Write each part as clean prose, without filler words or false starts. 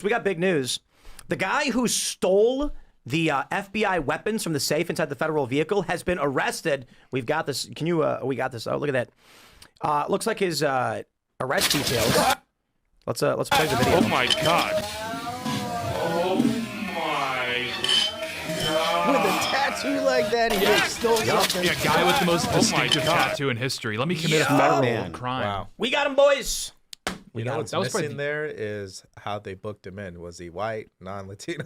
We got big news. The guy who stole the FBI weapons from the safe inside the federal vehicle has been arrested. We've got this. Can you? We got this. Oh, look at that. Looks like his arrest details. Let's play the video. Oh my god. Oh my god. With a tattoo like that, he just stole something. Yeah, guy with the most distinctive tattoo in history. Let me commit a federal crime. Wow. We got him, boys. You know what's missing there is how they booked him in. Was he white, non-Latino?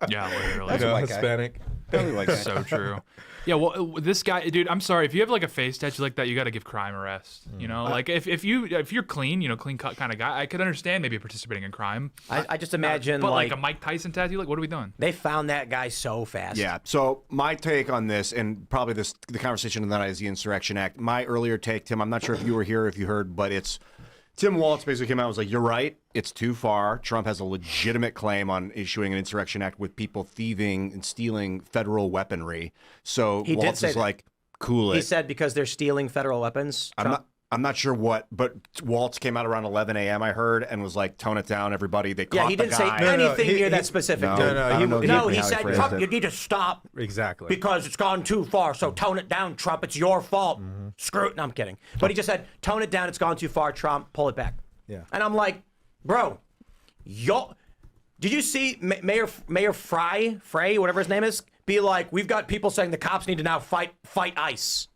Yeah, literally. No, Hispanic. So true. Yeah, well, this guy, dude, I'm sorry. If you have like a face tattoo like that, you got to give crime arrest. You know, like if you're clean, you know, clean cut kind of guy, I could understand maybe participating in crime. I just imagine, but like a Mike Tyson tattoo, like what are we doing? They found that guy so fast. Yeah. So my take on this, and probably the conversation of the night is the Insurrection Act. My earlier take, Tim, I'm not sure if you were here, if you heard, but it's. Tim Walz basically came out and was like, you're right, it's too far. Trump has a legitimate claim on issuing an Insurrection Act with people thieving and stealing federal weaponry. So he Walz is like, cool it. He said because they're stealing federal weapons. I'm not sure what, but Walz came out around 11 a.m. I heard and was like, tone it down, everybody. They caught he didn't say anything near that specific. He said, Trump, you need to stop. Exactly. Because it's gone too far. So tone it down, Trump. It's your fault. Screw it. No, I'm kidding. But he just said, tone it down. It's gone too far, Trump. Pull it back. Yeah. And I'm like, bro, did you see Mayor Frey, whatever his name is, be like, we've got people saying the cops need to now fight ICE.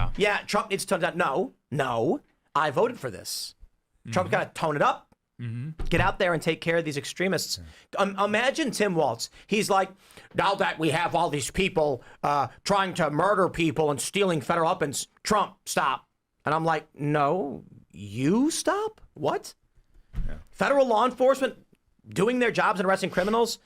Yeah, Trump needs to tone it down. No, I voted for this. Trump's got to tone it up. Get out there and take care of these extremists. Imagine Tim Walz. He's like, now that we have all these people trying to murder people and stealing federal weapons, Trump, stop. And I'm like, no, you stop? What? Yeah. Federal law enforcement doing their jobs and arresting criminals,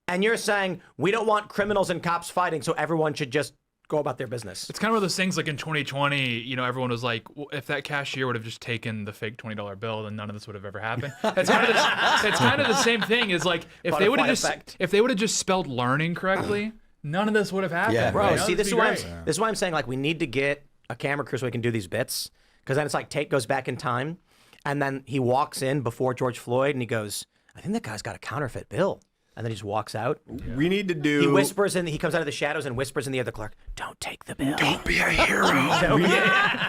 and you're saying we don't want criminals and cops fighting, so everyone should just go about their business. It's kind of one of those things like in 2020, you know, everyone was like, well, if that cashier would have just taken the fake $20 bill, then none of this would have ever happened. It's kind of the same thing. Is like if they would have just spelled learning correctly, none of this would have happened. Yeah, bro. You know, see, this is why I'm saying like we need to get a camera crew so we can do these bits, because then it's like Tate goes back in time, and then he walks in before George Floyd, and he goes, I think that guy's got a counterfeit bill. And then he just walks out. Yeah. We need to do. He whispers in. He comes out of the shadows and whispers in the ear of the clerk, "Don't take the bill. Don't be a hero."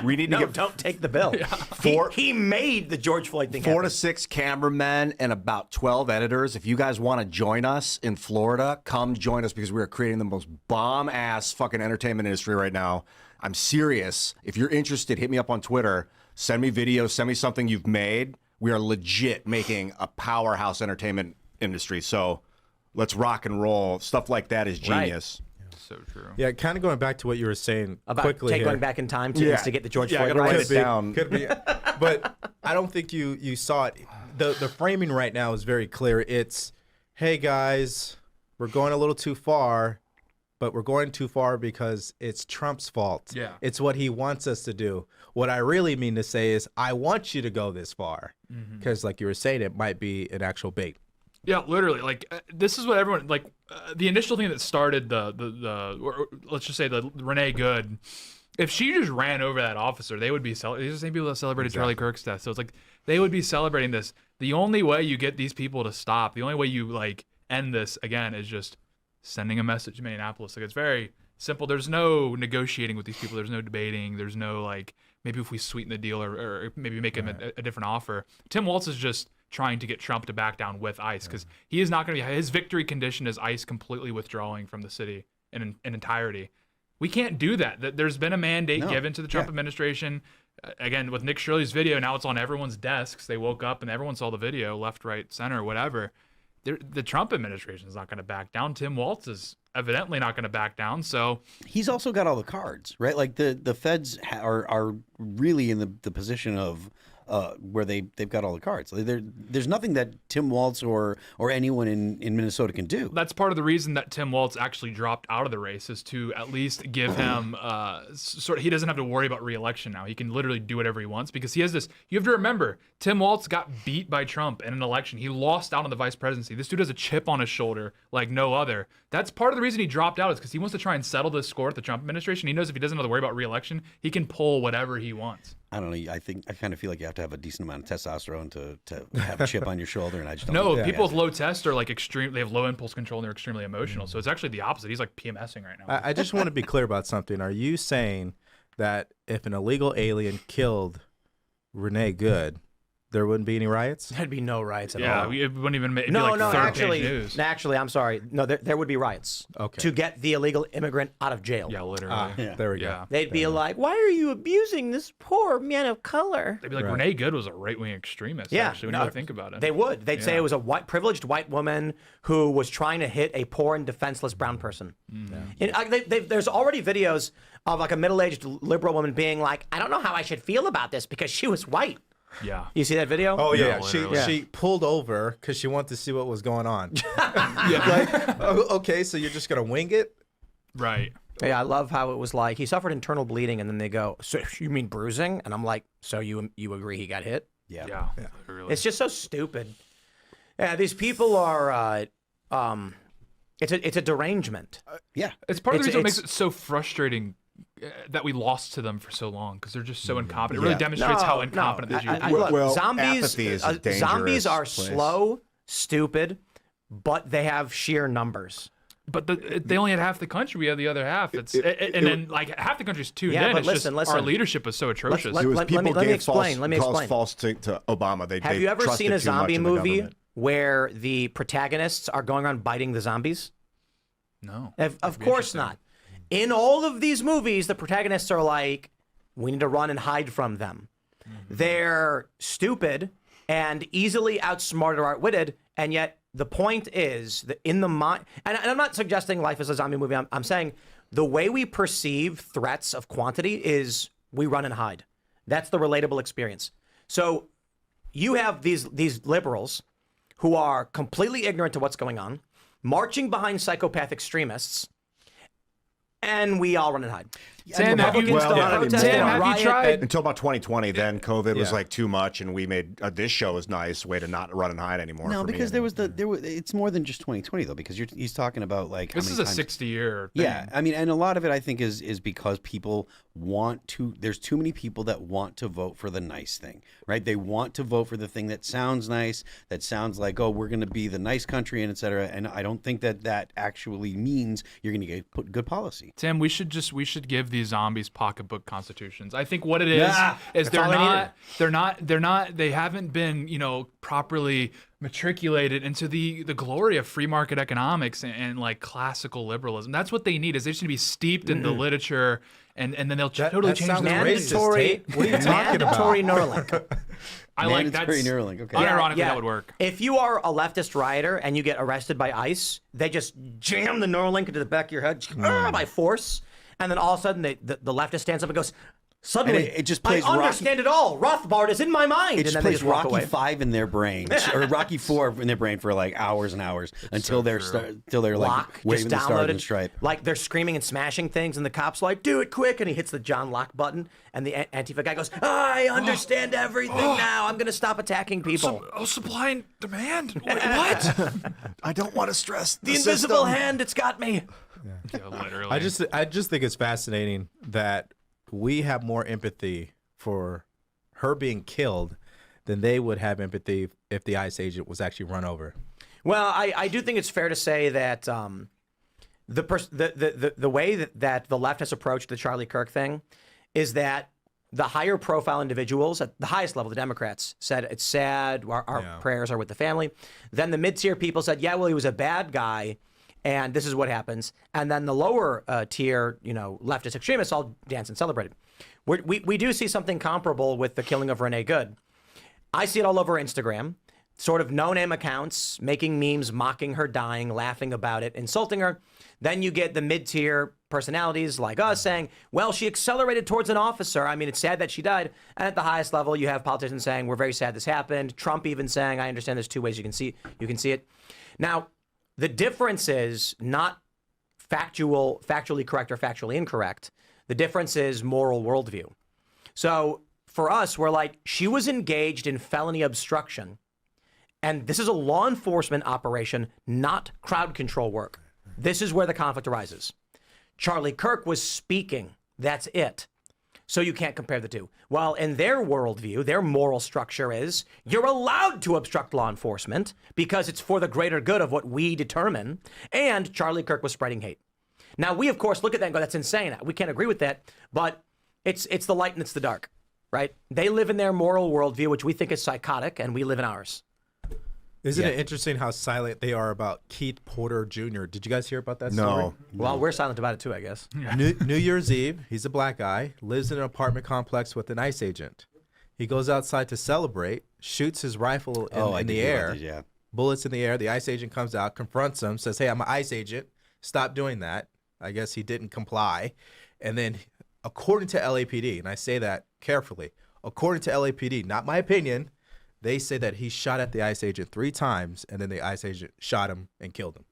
We need to get. Don't take the bill. Yeah. He made the George Floyd thing. 4 to 6 cameramen and about 12 editors. If you guys want to join us in Florida, come join us because we are creating the most bomb-ass fucking entertainment industry right now. I'm serious. If you're interested, hit me up on Twitter. Send me videos. Send me something you've made. We are legit making a powerhouse entertainment industry. So. Let's rock and roll. Stuff like that is genius. Right. Yeah. So true. Yeah, kind of going back to what you were saying about quickly going back in time to instigate the George Floyd write it down. Could be. But I don't think you saw it. The framing right now is very clear. It's, hey guys, we're going a little too far, but we're going too far because it's Trump's fault. Yeah. It's what he wants us to do. What I really mean to say is I want you to go this far. Because like you were saying, it might be an actual bait. Yeah, literally. Like this is what everyone like. The initial thing that started or let's just say the Renee Good. If she just ran over that officer, they would be celebrating. These are the same people that celebrated Charlie Kirk's death. So it's like they would be celebrating this. The only way you get these people to stop, the only way you like end this again, is just sending a message to Minneapolis. Like it's very simple. There's no negotiating with these people. There's no debating. There's no like maybe if we sweeten the deal or maybe make him a different offer. Tim Walz is just trying to get Trump to back down with ICE because he is not going to be. His victory condition is ICE completely withdrawing from the city in entirety. We can't do that. There's been a mandate given to the Trump administration. Again, with Nick Shirley's video, now it's on everyone's desks. They woke up and everyone saw the video, left, right, center, whatever. The Trump administration is not going to back down. Tim Walz is evidently not going to back down. So he's also got all the cards, right? Like the feds are really in the position of where they've got all the cards. There's nothing that Tim Walz or anyone in Minnesota can do. That's part of the reason that Tim Walz actually dropped out of the race, is to at least give him he doesn't have to worry about re-election now. He can literally do whatever he wants because he has this. You have to remember, Tim Walz got beat by Trump in an election. He lost out on the vice presidency. This dude has a chip on his shoulder like no other. That's part of the reason he dropped out, is because he wants to try and settle this score with the Trump administration. He knows if he doesn't have to worry about re-election, he can pull whatever he wants. I don't know. I kind of feel like you have to have a decent amount of testosterone to have a chip on your shoulder, and I just don't. No, think people with low test are like extreme. They have low impulse control and they're extremely emotional. So it's actually the opposite. He's like PMSing right now. I just want to be clear about something. Are you saying that if an illegal alien killed Renee Good, there wouldn't be any riots? There'd be no riots at Yeah, all. it wouldn't even make. It'd No, be like no, third actually, page news. actually, I'm sorry. No, there would be riots. Okay. To get the illegal immigrant out of jail. Yeah, literally. There we go. Yeah. They'd be like, "Why are you abusing this poor man of color?" They'd be like, Right. Renee Good was a right-wing extremist. Yeah, Actually, when no, you really think about it. They would. They'd say Yeah. it was a privileged white woman who was trying to hit a poor and defenseless brown person. There's already videos of like a middle-aged liberal woman being like, "I don't know how I should feel about this because she was white." Yeah. You see that video? Oh yeah, literally. she pulled over because she wanted to see what was going on. Like, okay, so you're just gonna wing it? Right. Yeah, I love how it was like he suffered internal bleeding, and then they go, "So you mean bruising?" And I'm like, "So you agree he got hit?" Yeah. Yeah. Literally. It's just so stupid. Yeah, these people are. It's a derangement. Yeah. It's part of the It's- reason it makes it's- it so frustrating that we lost to them for so long because they're just so incompetent. It really demonstrates how incompetent these youth are. Look, Well, zombies. apathy is a dangerous Zombies are place. slow, stupid, but they have sheer numbers. But they only had half the country. We had the other half. It's and then like half the country's tuned Yeah, in. but It's listen, just our listen. leadership was so atrocious. let- It was let people me gave explain, false, let me calls explain. false to Obama. Have you ever seen a zombie movie Government. where the protagonists are going around biting the zombies? No. Of course not. In all of these movies, the protagonists are like, we need to run and hide from them. They're stupid and easily outsmarted or outwitted, and yet the point is that in the mind, and I'm not suggesting life is a zombie movie. I'm saying the way we perceive threats of quantity is we run and hide. That's the relatable experience. So you have these liberals who are completely ignorant to what's going on, marching behind psychopath extremists, and we all run and hide. Sam, have you, Republicans don't yeah, protest, Sam, they have riot, you tried? Until about 2020, then COVID was Yeah. like too much, and we made this show is nice way to not run and hide anymore. No, for me because anyway. there was it's more than just 2020 though, because he's talking about like how This is many a times- 60-year thing. Yeah, I mean, and a lot of it I think is because people want to. There's too many people that want to vote for the nice thing, right? They want to vote for the thing that sounds nice, that sounds like, oh, we're going to be the nice country, and et cetera. And I don't think that actually means you're going to get good policy. Sam, we should give these zombies pocketbook constitutions. I think what it is Yeah, is that's all I they're not they haven't been, properly matriculated into the glory of free market economics and like classical liberalism. That's what they need. Is they just need to be steeped in the literature and then they'll totally that change sounds their racist, ways. Tate. What are you talking about? mandatory Neuralink. I like Mandatory that's Neuralink, okay. unironically that would work. If you are a leftist rioter and you get arrested by ICE, they just jam the Neuralink into the back of your head by force, and then all of a sudden the leftist stands up and goes, suddenly, And it just plays I understand it all. Rothbard is in my mind. It and just then they plays just walk Rocky away. 5 in their brain, or Rocky 4 in their brain for like hours and hours until they're like Locke waving just the stars and downloaded, stripe. like they're screaming and smashing things, and the cop's like, "Do it quick!" And he hits the John Locke button, and the Antifa guy goes, "I understand everything now. I'm going to stop attacking people." Supply and demand. What? I don't want to stress The invisible hand, it's got me. Yeah, literally. I just think it's fascinating that we have more empathy for her being killed than they would have empathy if the ICE agent was actually run over. Well, I do think it's fair to say that the way that the left has approached the Charlie Kirk thing is that the higher profile individuals at the highest level, the Democrats, said it's sad, our prayers are with the family. Then the mid-tier people said, yeah, well, he was a bad guy, and this is what happens. And then the lower tier, leftist extremists all dance and celebrated. We do see something comparable with the killing of Renee Good. I see it all over Instagram. Sort of no-name accounts making memes, mocking her dying, laughing about it, insulting her. Then you get the mid-tier personalities like us saying, well, she accelerated towards an officer. I mean, it's sad that she died. And at the highest level, you have politicians saying, we're very sad this happened. Trump even saying, I understand there's two ways you can see it. Now, the difference is not factually correct or factually incorrect. The difference is moral worldview. So for us, we're like, she was engaged in felony obstruction. And this is a law enforcement operation, not crowd control work. This is where the conflict arises. Charlie Kirk was speaking. That's it. so you can't compare the two. While in their worldview, their moral structure is you're allowed to obstruct law enforcement because it's for the greater good of what we determine, and Charlie Kirk was spreading hate. Now, we, of course, look at that and go, that's insane. We can't agree with that, but it's the light and it's the dark, right? They live in their moral worldview, which we think is psychotic, and we live in ours. Isn't it interesting how silent they are about Keith Porter Jr.? Did you guys hear about that story? No. Well, we're silent about it too, I guess. New Year's Eve, he's a black guy, lives in an apartment complex with an ICE agent. He goes outside to celebrate, shoots his rifle in the air, bullets in the air. The ICE agent comes out, confronts him, says, hey, I'm an ICE agent. Stop doing that. I guess he didn't comply. And then, according to LAPD, and I say that carefully, according to LAPD, not my opinion, they say that he shot at the ICE agent 3 times, and then the ICE agent shot him and killed him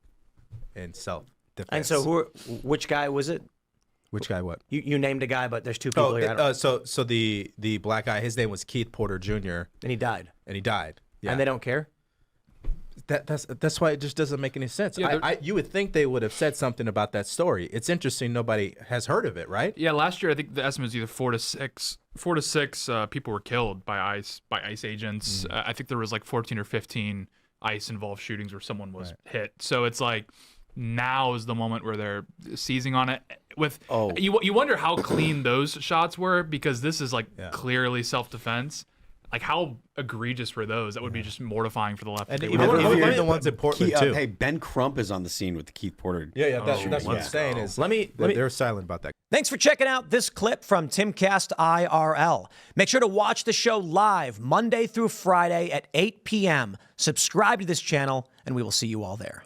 in self-defense. And so which guy was it? Which guy what? You named a guy, but there's 2 people here. So the black guy, his name was Keith Porter Jr. And he died. Yeah. And they don't care? That's why it just doesn't make any sense. Yeah, you would think they would have said something about that story. It's interesting nobody has heard of it, right? Yeah, last year I think the estimate is either 4 to 6 people were killed by ICE agents. I think there was like 14 or 15 ICE involved shootings where someone was hit. So it's like now is the moment where they're seizing on it. You wonder how clean those shots were, because this is like clearly self-defense. Like, how egregious were those? That would be just mortifying for the left. And even the ones in Portland, too. Hey, Ben Crump is on the scene with the Keith Porter. That's what I'm saying is they're silent about that. Thanks for checking out this clip from Timcast IRL. Make sure to watch the show live Monday through Friday at 8 p.m. Subscribe to this channel, and we will see you all there.